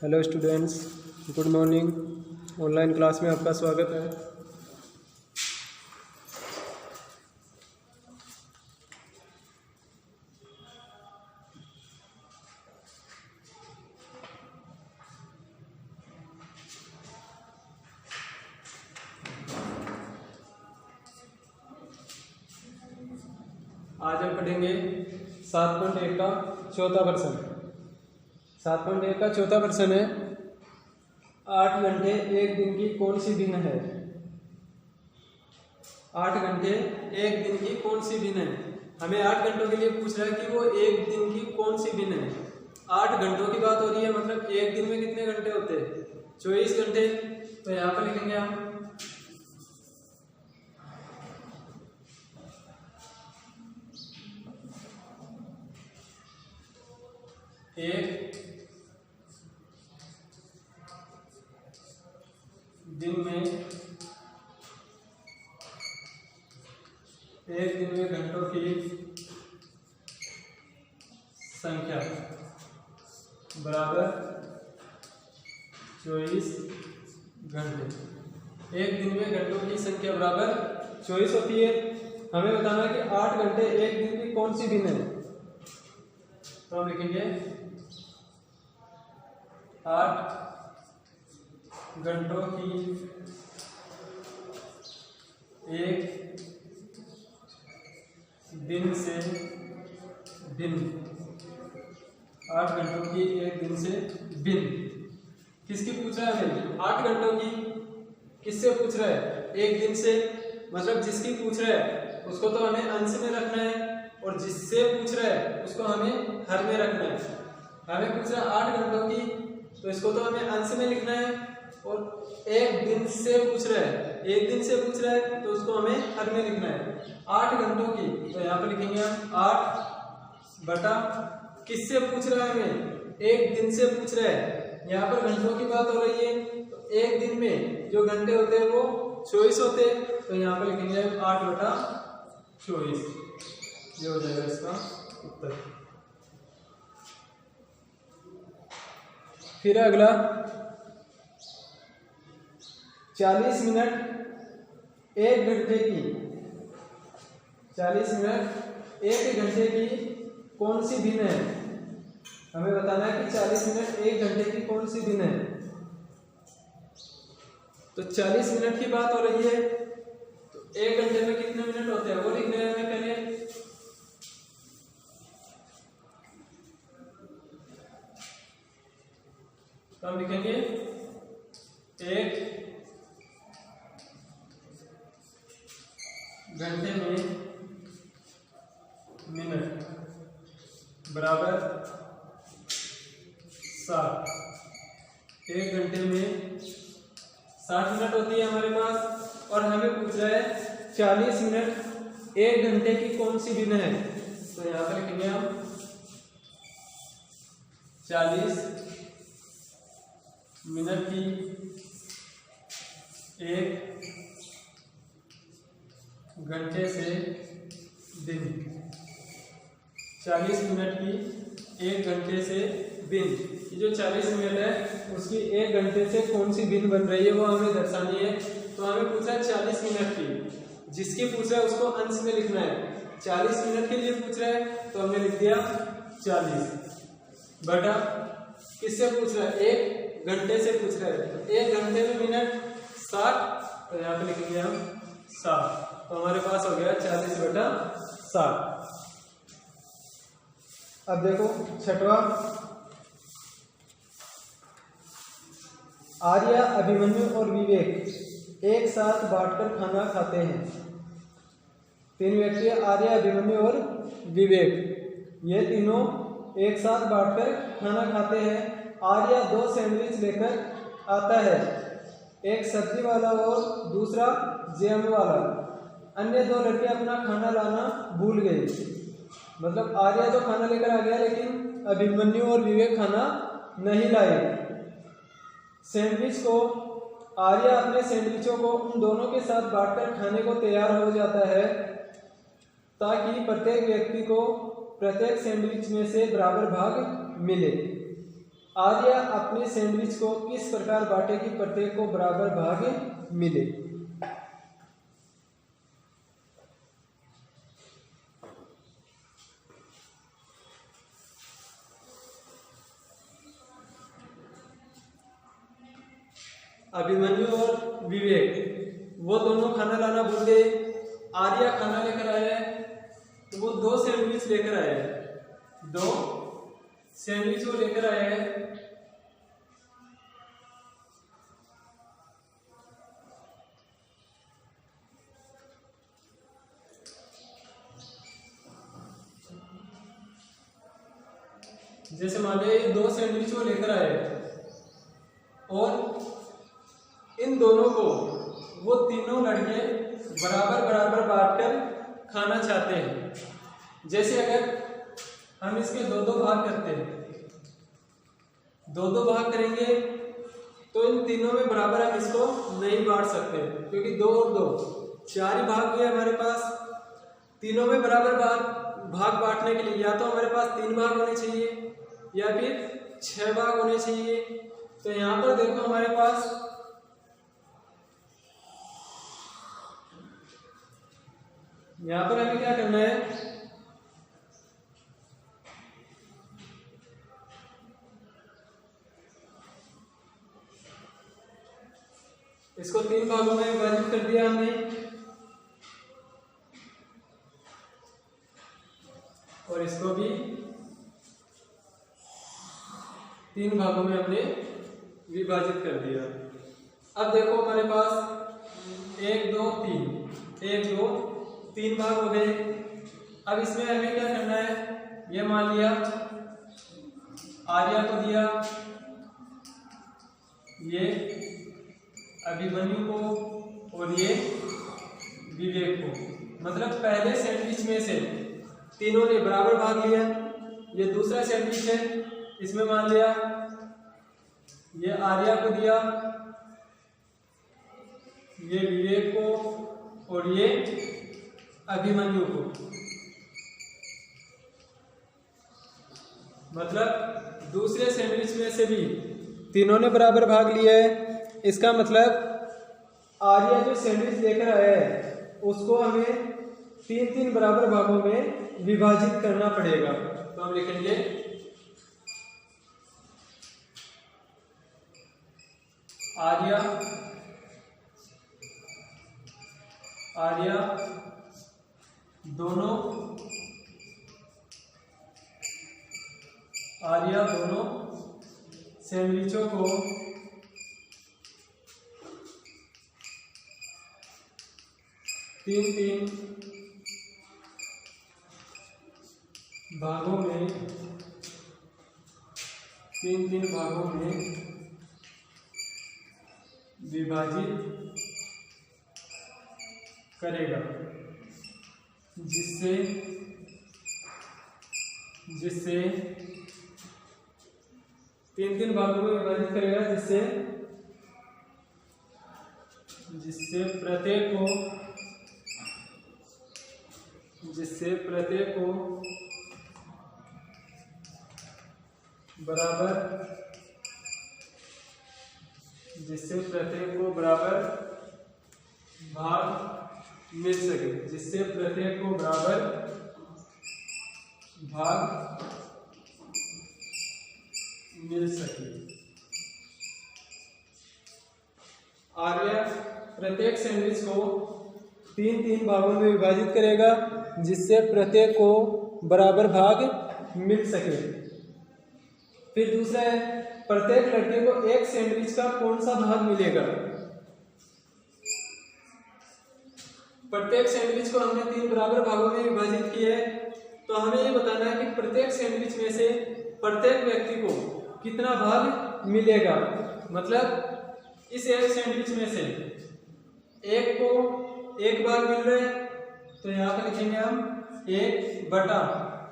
Hello students, good morning. Online class में आपका स्वागत है। आज हम पढ़ेंगे 7.1 का चौथा प्रश्न। 7.1 का चौथा प्रश्न है, 8 घंटे एक दिन की कौन सी दिन है? 8 घंटे एक दिन की कौन सी दिन है? हमें 8 घंटों के लिए पूछ रहा है कि वो एक दिन की कौन सी दिन है। 8 घंटों की बात हो रही है, मतलब एक दिन में कितने घंटे होते हैं? 24 घंटे। तो यहाँ पर लिखेंगे हम एक दिन में घंटों की संख्या बराबर 24 घंटे। एक दिन में घंटों की संख्या बराबर 24 होती है। हमें बताना है कि 8 घंटे एक दिन की कौन सी दिन है। तो हम लिखेंगे 8 घंटों की एक दिन से दिन। 8 घंटों की एक दिन से दिन किसकी पूछ रहा है हमें? 8 घंटों की किससे पूछ रहा है? एक दिन से, मतलब जिसकी पूछ रहा है उसको तो हमें अंश में रखना है, और जिससे पूछ रहा है उसको हमें हर में रखना है। हमें पूछ रहा है 8 घंटों की, तो इसको तो हमें अंश में लिखना है, और एक दिन से पूछ रहा है, एक दिन से पूछ रहा है तो उसको हमें हर में लिखना है। 8 घंटों की, तो यहाँ पर लिखेंगे हम 8 बटा किससे पूछ रहा है हमें? एक दिन से पूछ रहा है। यहाँ पर घंटों की बात हो रही है, तो एक दिन में जो घंटे होते हैं वो 24 होते हैं। तो यहाँ पर लिखेंगे 8 बटा 24। ये हो जाएगा इसका उत्तर। फिर अगला 40 मिनट एक घंटे की, 40 मिनट एक घंटे की कौन सी दिन है? हमें बताना है कि 40 मिनट एक घंटे की कौन सी दिन है। तो 40 मिनट की बात हो रही है, तो एक घंटे में कितने मिनट होते हैं वो लिखने हैं हमें पहले। तो हम लिखेंगे एक घंटे में मिनट बराबर 60। एक घंटे में 60 मिनट होती है हमारे पास, और हमें पूछ रहा है 40 मिनट एक घंटे की कौन सी दिन है। तो यहाँ पर लिखेंगे हम 40 मिनट की एक घंटे से दिन। 40 मिनट की एक घंटे से दिन। ये जो 40 मिनट है उसकी एक घंटे से कौन सी दिन बन रही है वो हमें दर्शानी है। तो हमें पूछा है 40 मिनट की, जिसकी पूछ रहा है उसको अंश में लिखना है। 40 मिनट के लिए पूछ रहा है तो हमने लिख दिया 40 बटा किससे पूछ रहा है? एक घंटे से पूछ रहा है, तो एक घंटे में मिनट 60। तो यहाँ पे लिखेंगे हम 60। तो हमारे पास हो गया 40 बटा 60। अब देखो छठवा, आर्या, अभिमन्यु और विवेक एक साथ बांटकर खाना खाते हैं। 3 व्यक्ति आर्या, अभिमन्यु और विवेक, ये तीनों एक साथ बांटकर खाना खाते हैं। आर्या 2 सैंडविच लेकर आता है, एक सब्जी वाला और दूसरा जैम वाला। अन्य 2 लड़के अपना खाना लाना भूल गए। मतलब आर्या तो खाना लेकर आ गया, लेकिन अभिमन्यु और विवेक खाना नहीं लाए। सैंडविच को आर्या अपने सैंडविचों को उन दोनों के साथ बांटकर खाने को तैयार हो जाता है, ताकि प्रत्येक व्यक्ति को प्रत्येक सैंडविच में से बराबर भाग मिले। आर्या अपने सैंडविच को किस प्रकार बांटे कि प्रत्येक को बराबर भाग मिले। अभिमन्यु और विवेक वो दोनों खाना लाना भूल गए। आर्या खाना लेकर आया है तो वो 2 सैंडविच लेकर आया है। 2 सैंडविच वो लेकर आया है। जैसे मान लिया ये 2 सैंडविच वो लेकर आया है और इन दोनों को वो तीनों लड़के बराबर बराबर बांटकर खाना चाहते हैं। जैसे अगर हम इसके 2-2 भाग करते हैं, 2-2 भाग करेंगे तो इन तीनों में बराबर हम इसको नहीं बांट सकते क्योंकि 2 और 2 4 ही भाग हुए हमारे पास। तीनों में बराबर भाग बांटने के लिए या तो हमारे पास 3 भाग होने चाहिए या फिर 6 भाग होने चाहिए। तो यहाँ पर देखो हमारे पास यहाँ पर हमें क्या करना है, इसको 3 भागों में विभाजित कर दिया हमने और इसको भी 3 भागों में हमने विभाजित कर दिया। अब देखो हमारे पास 1 2 3 1 2 3 भाग हो गए। अब इसमें हमें क्या करना है, ये मान लिया आर्या को दिया, ये अभिमन्यु को और ये विवेक को। मतलब पहले सैंडविच में से तीनों ने बराबर भाग लिया। ये दूसरा सैंडविच है, इसमें मान लिया ये आर्या को दिया, ये विवेक को और ये अभिमन्यु को। मतलब दूसरे सैंडविच में से भी तीनों ने बराबर भाग लिया है। इसका मतलब आर्या जो सैंडविच लेकर आया है उसको हमें 3-3 बराबर भागों में विभाजित करना पड़ेगा। तो हम लिखेंगे आर्या दोनों सैंडविचों को तीन भागों में विभाजित करेगा, जिससे 3-3 भागों में विभाजित करेगा, जिससे प्रत्येक को बराबर भाग मिल सके, आर्या प्रत्येक सैंडविच को 3-3 भागों में विभाजित करेगा, जिससे प्रत्येक को बराबर भाग मिल सके। फिर दूसरा है प्रत्येक लड़के को एक सैंडविच का कौन सा भाग मिलेगा। प्रत्येक सैंडविच को हमने 3 बराबर भागों में विभाजित किया है, तो हमें ये बताना है कि प्रत्येक सैंडविच में से प्रत्येक व्यक्ति को कितना भाग मिलेगा। मतलब इस एक सैंडविच में से एक को 1 भाग मिल रहा है, तो यहाँ पर लिखेंगे हम 1 बटा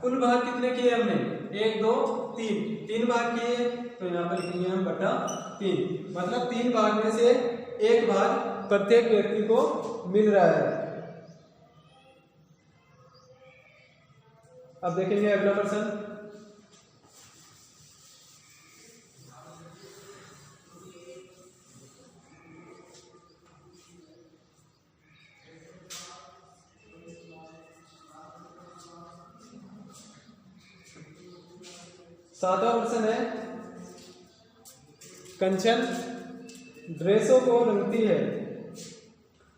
कुल भाग कितने किए हमने 1 2 3 भाग किए, तो यहाँ पर लिखेंगे हम बटा 3। मतलब 3 भाग में से 1 भाग प्रत्येक व्यक्ति को मिल रहा है। अब देखेंगे अगला प्रश्न। 7वां प्रश्न है, कंचन ड्रेसों को रंगती है।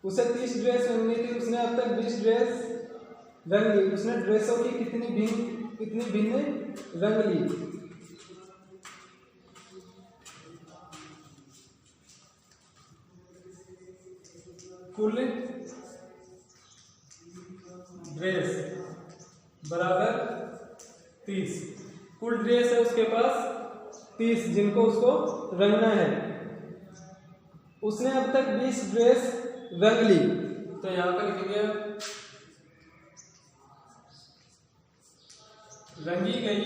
उसे 30 ड्रेस रंगनी थी, उसने अब तक 20 ड्रेस रंग ली। उसने ड्रेसों की कितनी भिन्न रंग ली? कुल ड्रेस बराबर 30। कुल ड्रेस है उसके पास 30 जिनको उसको रंगना है। उसने अब तक 20 ड्रेस रंग ली, तो यहां पर लिखेंगे रंगी गई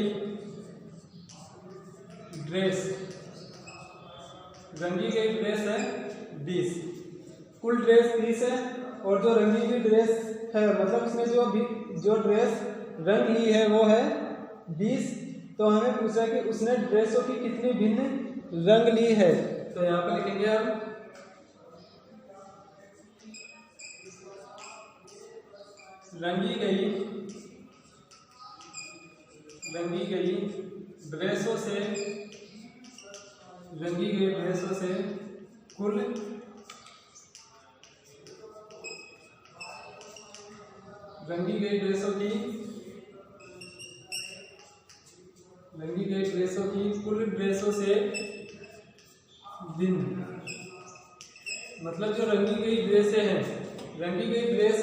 ड्रेस है 20। कुल ड्रेस 30 है और जो रंगी हुई ड्रेस है, मतलब उसने जो ड्रेस रंग ली है वो है 20। तो हमें पूछा कि उसने ड्रेसों की कितनी भिन्न रंग ली है, तो यहाँ पर लिखेंगे हम रंगी गई ड्रेसों से कुल रंगी गई ड्रेसों की कुल ड्रेसों से भिन्न। मतलब जो रंगी गई ड्रेस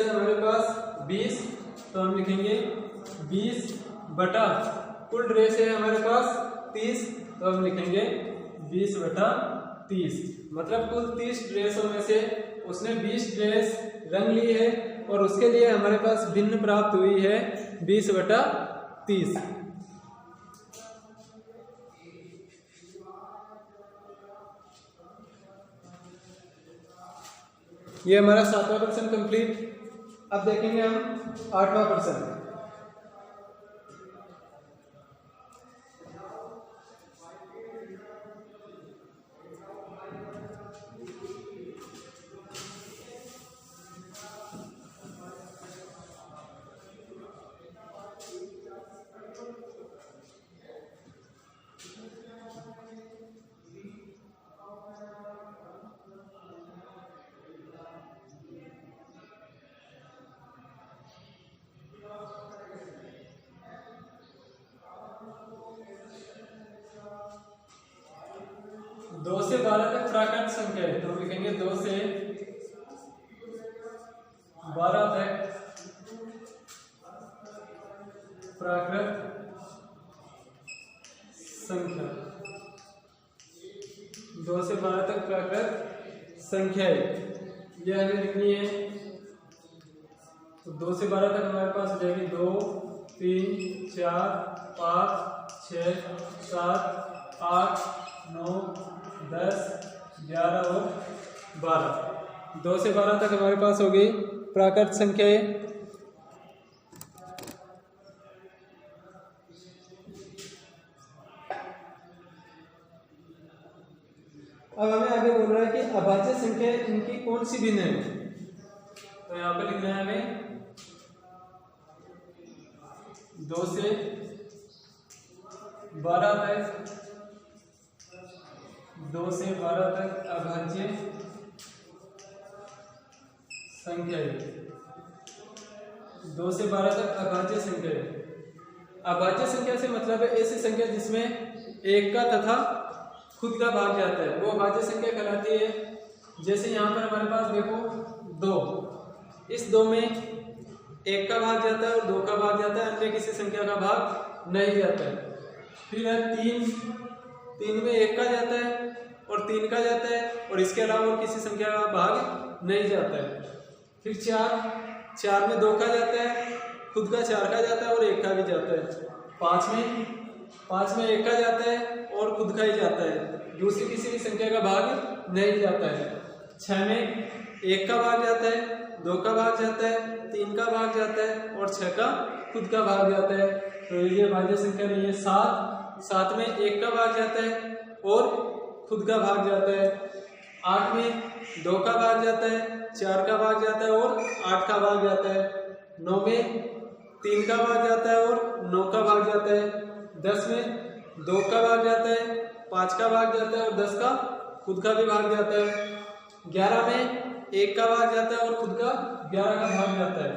है हमारे पास 20, तो हम लिखेंगे 20 बटा कुल ड्रेस है हमारे पास 30, तो हम लिखेंगे 20 बटा 30। मतलब कुल 30 ड्रेसों में से उसने 20 ड्रेस रंग ली है और उसके लिए हमारे पास भिन्न प्राप्त हुई है 20 बटा 30। ये हमारा 7वां प्रश्न कंप्लीट। अब देखेंगे हम 8वां प्रश्न। दो से 12 तक प्राकृत संख्या है, तो लिखेंगे 2 से 12 तक प्राकृत संख्या। 2 से 12 तक प्राकृत संख्या है, ये हमें लिखनी है। तो 2 से 12 तक हमारे पास हो जाएगी 2, 3, 4, 5, 6, 7, 8, 9, 10, 11 और 12। 2 से 12 तक हमारे पास हो गई प्राकृत संख्याएं। अब हमें आगे बोल रहा है कि अभाज्य संख्या इनकी कौन सी भिन्न है, तो यहाँ पे लिखना है हमें 2 से 12 तक 2 से 12 तक अभाज्य संख्या है। 2 से 12 तक अभाज्य संख्या है। अभाज्य संख्या से मतलब है ऐसी संख्या जिसमें एक का तथा खुद का भाग जाता है, वो अभाज्य संख्या कहलाती है। जैसे यहाँ पर हमारे पास देखो 2, इस 2 में एक का भाग जाता है और 2 का भाग जाता है, अन्य किसी संख्या का भाग नहीं जाता है। फिर है 3 में 1 का जाता है और 3 का जाता है, और इसके अलावा और किसी संख्या का भाग नहीं जाता है। फिर 4 में 2 का जाता है, खुद का 4 का जाता है और 1 का भी जाता है। 5 में 1 का जाता है और खुद का ही जाता है, दूसरी किसी भी संख्या का भाग नहीं जाता है। 6 में 1 का भाग जाता है, 2 का भाग जाता है, 3 का भाग जाता है और 6 का खुद का भाग जाता है, तो ये अभाज्य संख्या नहीं है। 7 में 1 का भाग जाता है और खुद का भाग जाता है। 8 में 2 का भाग जाता है, 4 का भाग जाता है और 8 का भाग जाता है। 9 में 3 का भाग जाता है और 9 का भाग जाता है। 10 में 2 का भाग जाता है, 5 का भाग जाता है और 10 का खुद का भी भाग जाता है। 11 में 1 का भाग जाता है और खुद का 11 का भाग जाता है।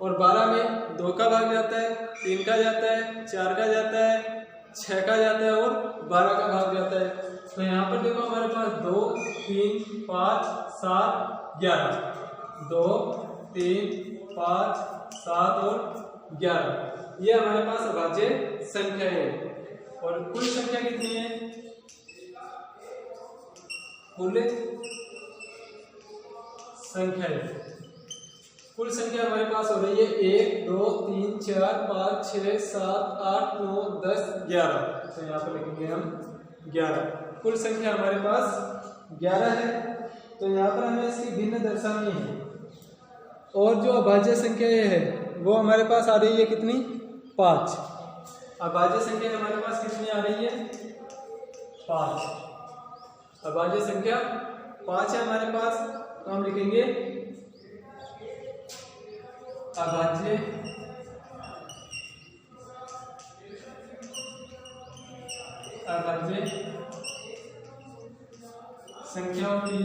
और 12 में 2 का भाग जाता है, 3 का जाता है, 4 का जाता है, 6 का जाता है और 12 का भाग जाता है। तो यहाँ पर देखो हमारे पास 2, 3, 5, 7, 11, 2, 3, 5, 7 और 11 ये हमारे पास अभाज्य संख्या है। और कुल संख्या कितनी है? कुल संख्या है, कुल संख्या हमारे पास हो रही है 1, 2, 3, 4, 5, 6, 7, 8, 9, 10, 11। तो यहाँ पर लिखेंगे हम 11। कुल संख्या हमारे पास 11 है। तो यहाँ पर हमें इसकी भिन्न दर्शानी है। और जो अभाज्य संख्या है वो हमारे पास आ रही है कितनी? 5। अभाज्य संख्या हमारे पास कितनी आ रही है? 5। अभाज्य संख्या 5 है हमारे पास। तो हम लिखेंगे अभाज्य संख्याओं की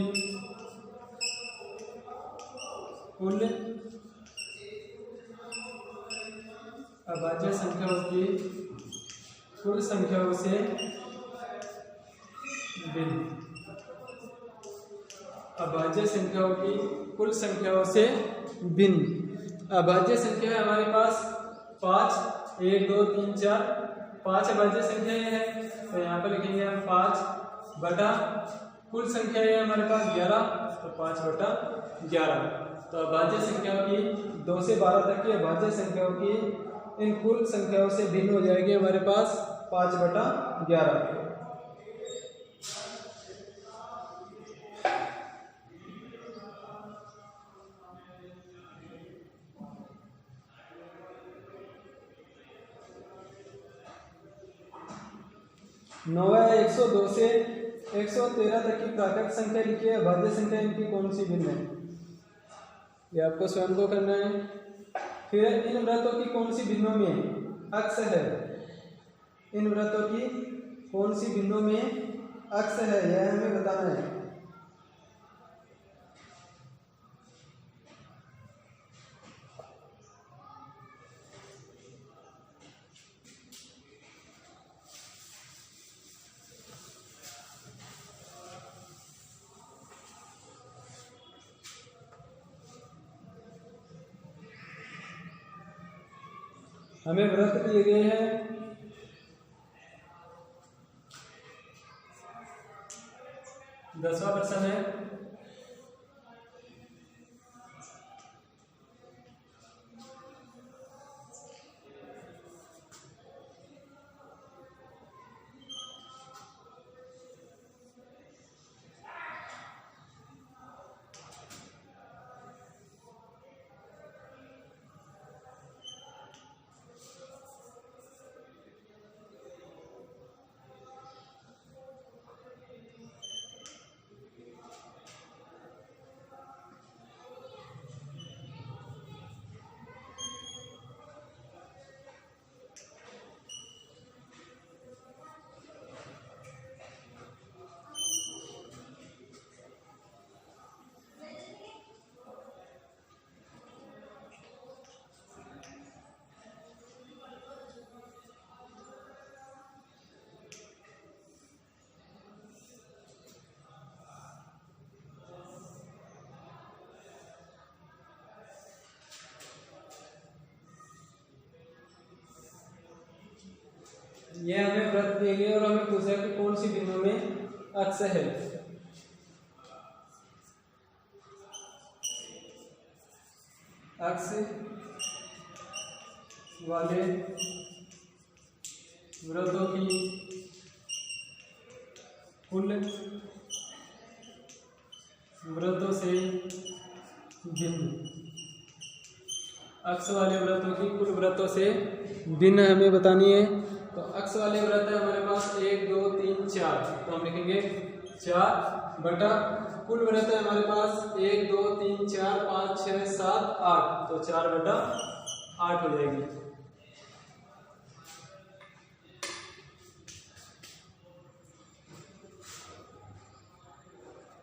कुल अभाज्य संख्याओं की कुल संख्याओं से भिन्न। अभाज्य संख्याओं की कुल संख्याओं से भिन्न। अभाज्य संख्या है हमारे पास 5, 1, 2, 3, 4, 5 अभाज्य संख्याएं हैं। तो यहाँ पर लिखेंगे हम 5 बटा कुल संख्या है हमारे पास 11, तो 5 बटा 11। तो अभाज्य संख्याओं की 2 से 12 तक की अभाज्य संख्याओं की इन कुल संख्याओं से भिन्न हो जाएगी हमारे पास 5 बटा 11। नौवा 102 से 113 तक की प्राकृत संख्या लिखिए। अभाज्य संख्या इनकी कौन सी भिन्न है? ये आपको स्वयं को करना है। फिर इन वृत्तों की कौन सी भिन्नों में अक्ष है? इन वृत्तों की कौन सी भिन्नों में अक्ष है यह हमें बताना है। हमें वृत्त दिए गए हैं 10वां प्रश्न है ये हमें वृत्त दिए गए और हमें पूछा कि कौन सी बिंदु में अक्ष है। अक्ष वाले वृत्तों की कुल वृत्तों से भिन्न। अक्ष वाले वृत्तों की कुल वृत्तों से भिन्न हमें बतानी है। तो अक्ष वाले वृत्त है हमारे पास 1, 2, 3, 4। तो हम लिखेंगे 4 बटा कुल वृत्त है हमारे पास 1, 2, 3, 4, 5, 6, 7, 8। तो 4 बटा 8 हो जाएगी।